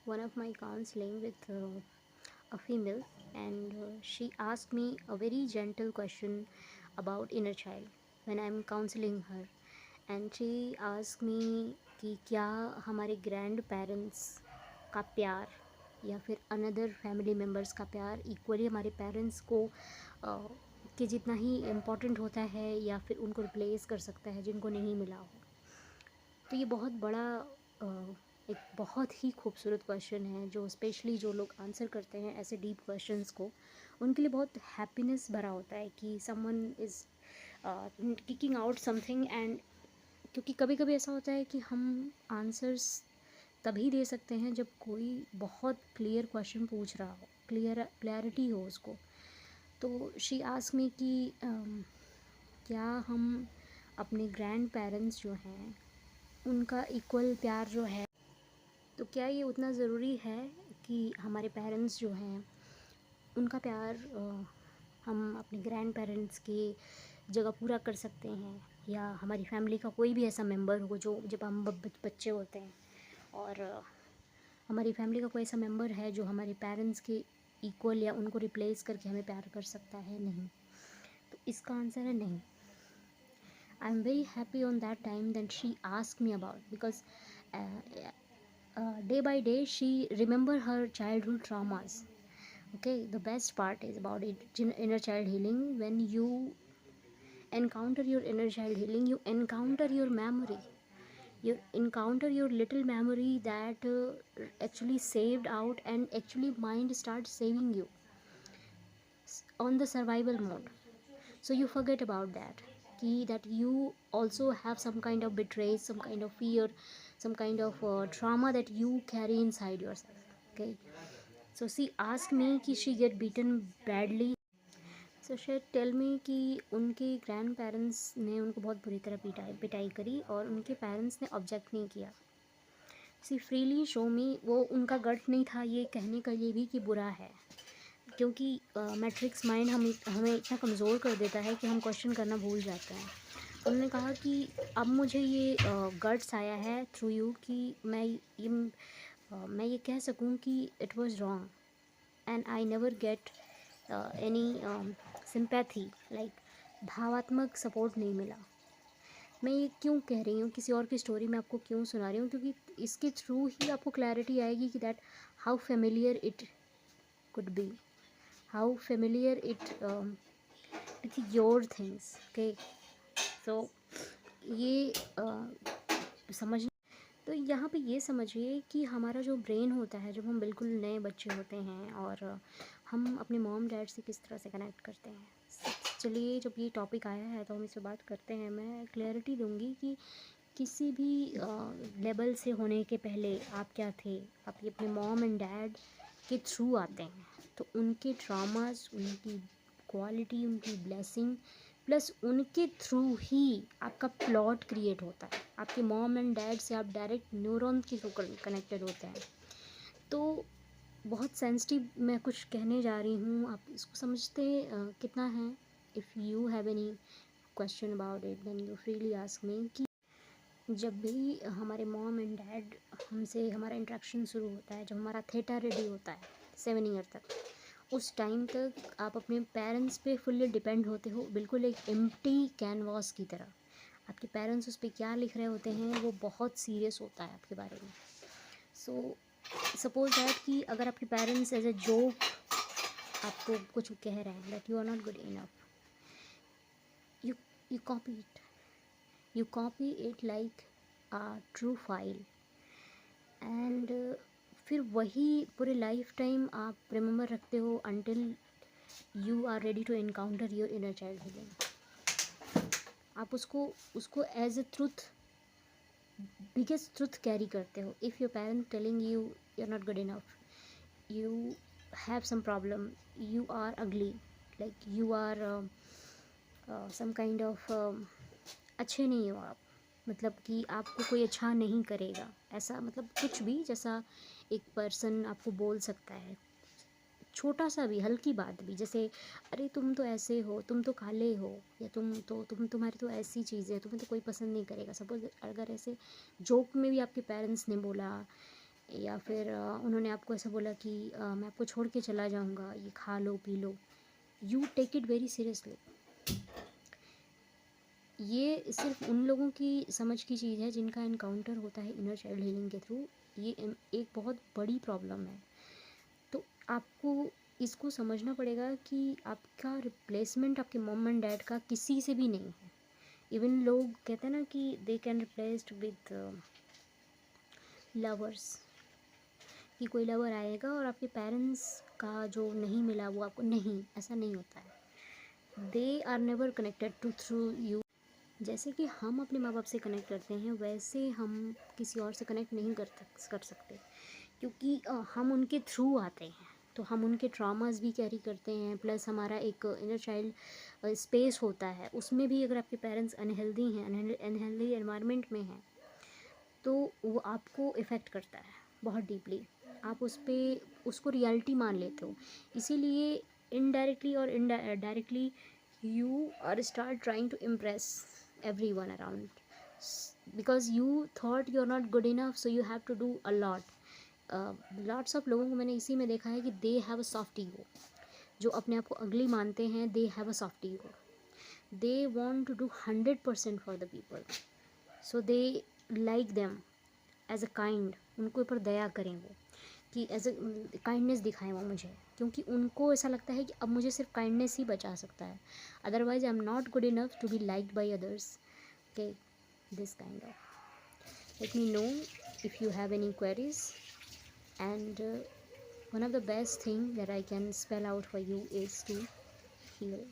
one of my counseling with a female, and she asked me a very gentle question about inner child when I'm counseling her. And she asked me कि क्या हमारे grand parents का प्यार या फिर another family members का प्यार equally हमारे पेरेंट्स को के जितना ही इम्पोर्टेंट होता है या फिर उनको रिप्लेस कर सकता है जिनको नहीं मिला हो। तो ये बहुत बड़ा एक बहुत ही खूबसूरत क्वेश्चन है जो स्पेशली जो लोग आंसर करते हैं ऐसे डीप क्वेश्चंस को, उनके लिए बहुत हैप्पीनेस भरा होता है कि someone is kicking out something. And क्योंकि कभी कभी ऐसा होता है कि हम आंसर्स तभी दे सकते हैं जब कोई बहुत क्लियर क्वेश्चन पूछ रहा हो, क्लैरिटी हो उसको। तो शी आस्क मी कि क्या हम अपने ग्रैंड पेरेंट्स जो हैं उनका इक्वल प्यार जो है, तो क्या ये उतना ज़रूरी है कि हमारे पेरेंट्स जो हैं उनका प्यार हम अपने ग्रैंड पेरेंट्स की जगह पूरा कर सकते हैं, या हमारी फैमिली का कोई भी ऐसा मेंबर हो जो जब हम बच्चे होते हैं और हमारी फैमिली का कोई ऐसा मेंबर है जो हमारे पेरेंट्स के इक्वल या उनको रिप्लेस करके हमें प्यार कर सकता है? नहीं। तो इसका आंसर है नहीं। I am very happy on that time that she ask me about, because day by day she remember her childhood traumas. Okay, the best part is about it inner child healing. When you encounter your inner child healing, you encounter your memory, you encounter your little memory that actually saved out, and actually mind starts saving you on the survival mode. So you forget about that key, that you also have some kind of betray, some kind of fear, some kind of trauma that you carry inside yourself. Okay, so she asked me कि she get beaten badly. So she tell me कि उनके grand parents ने उनको बहुत बुरी तरह पिटाई करी और उनके पेरेंट्स ने ऑब्जेक्ट नहीं किया। सी फ्रीली शो मी, वो उनका गट नहीं था ये कहने के लिए भी कि बुरा है, क्योंकि मैट्रिक्स माइंड हमें इतना कमज़ोर कर देता है कि हम क्वेश्चन करना भूल जाते हैं। उन्होंने कहा कि अब मुझे ये गट्स आया है थ्रू यू कि मैं ये कह सकूं कि it was wrong, and I never get any sympathy, like भावात्मक सपोर्ट नहीं मिला। मैं ये क्यों कह रही हूँ, किसी और की स्टोरी मैं आपको क्यों सुना रही हूँ, क्योंकि इसके थ्रू ही आपको क्लैरिटी आएगी कि that how familiar it could be, how familiar it with your things. Okay, so ये समझ, तो यहाँ पे ये समझिए कि हमारा जो ब्रेन होता है जब हम बिल्कुल नए बच्चे होते हैं और हम अपने मॉम डैड से किस तरह से कनेक्ट करते हैं। चलिए, जब ये टॉपिक आया है तो हम इस पर बात करते हैं। मैं क्लैरिटी दूंगी कि किसी भी लेवल से होने के पहले आप क्या थे, आप अपने मॉम एंड डैड के थ्रू आते हैं। तो उनके ट्रॉमास, उनकी क्वालिटी, उनकी ब्लेसिंग, प्लस उनके थ्रू ही आपका प्लॉट क्रिएट होता है। आपके मॉम एंड डैड से आप डायरेक्ट न्यूरॉन के थ्रू कनेक्टेड होते हैं। तो बहुत सेंसिटिव मैं कुछ कहने जा रही हूँ, आप इसको समझते कितना है। If you have any question about it then you freely ask me. कि जब भी हमारे मॉम एंड डैड हमसे हमारा इंट्रैक्शन शुरू होता है, जब हमारा थेटा रेडी होता है 7 ईयर तक, उस टाइम तक आप अपने पेरेंट्स पे फुल्ली डिपेंड होते हो, बिल्कुल एक एम्प्टी कैनवास की तरह। आपके पेरेंट्स उस पर क्या लिख रहे होते हैं वो बहुत सीरियस होता है आपके बारे में। सो सपोज दैट कि अगर आपके पेरेंट्स एज ए जोक आपको कुछ कह रहे हैं that you are not good enough, you you copy it, you copy it like a true file, and फिर वही पूरे लाइफ टाइम आप रिमेंबर रखते हो until you are ready to encounter your inner child healing। आप उसको उसको as a truth, biggest truth carry करते हो। If your parent telling you you are not good enough, you have some problem, you are ugly, like you are some kind of अच्छे नहीं हो आप, मतलब कि आपको कोई अच्छा नहीं करेगा, ऐसा मतलब कुछ भी जैसा एक पर्सन आपको बोल सकता है, छोटा सा भी हल्की बात भी, जैसे अरे तुम तो ऐसे हो, तुम तो काले हो, या तुम्हारी तो ऐसी चीज़ है, तुम्हें तो कोई पसंद नहीं करेगा। सपोज अगर ऐसे जोक में भी आपके पेरेंट्स ने बोला या फिर उन्होंने आपको ऐसा बोला कि मैं आपको छोड़ के चला जाऊँगा, ये खा लो पी लो, you take it very seriously. ये सिर्फ उन लोगों की समझ की चीज़ है जिनका इनकाउंटर होता है इनर चाइल्ड हीलिंग के थ्रू। ये एक बहुत बड़ी प्रॉब्लम है। तो आपको इसको समझना पड़ेगा कि आपका रिप्लेसमेंट आपके मॉम एंड डैड का किसी से भी नहीं है। इवन लोग कहते हैं ना कि they can replaced with lovers, कि कोई लवर आएगा और आपके पेरेंट्स का जो नहीं मिला वो आपको, नहीं, ऐसा नहीं होता है। They are never connected to through you. जैसे कि हम अपने माँ बाप से कनेक्ट करते हैं वैसे हम किसी और से कनेक्ट नहीं कर सकते, क्योंकि हम उनके थ्रू आते हैं। तो हम उनके ट्रॉमास भी कैरी करते हैं, प्लस हमारा एक इनर चाइल्ड स्पेस होता है, उसमें भी अगर आपके पेरेंट्स अनहेल्दी हैं, अनहेल्दी एनवायरनमेंट में हैं, तो वो आपको इफ़ेक्ट करता है बहुत डीपली। आप उसको रियलिटी मान लेते हो, इसीलिए इनडायरेक्टली और directly you are start trying to impress everyone around, because you thought you're not good enough, so you have to do a lots of लोगों को मैंने इसी में देखा है कि they have a soft ego, जो अपने आप को अगली मानते हैं, they have a soft ego, they want to do 100% for the people, so they like them as a kind, उनको ऊपर दया करें वो, कि एज ए काइंडनेस दिखाएं वो मुझे, क्योंकि उनको ऐसा लगता है कि अब मुझे सिर्फ काइंडनेस ही बचा सकता है, otherwise I am not good enough to be liked by others. Okay, this kind of. Let me know if you have any queries. And one of the best thing that I can spell out for you is to heal.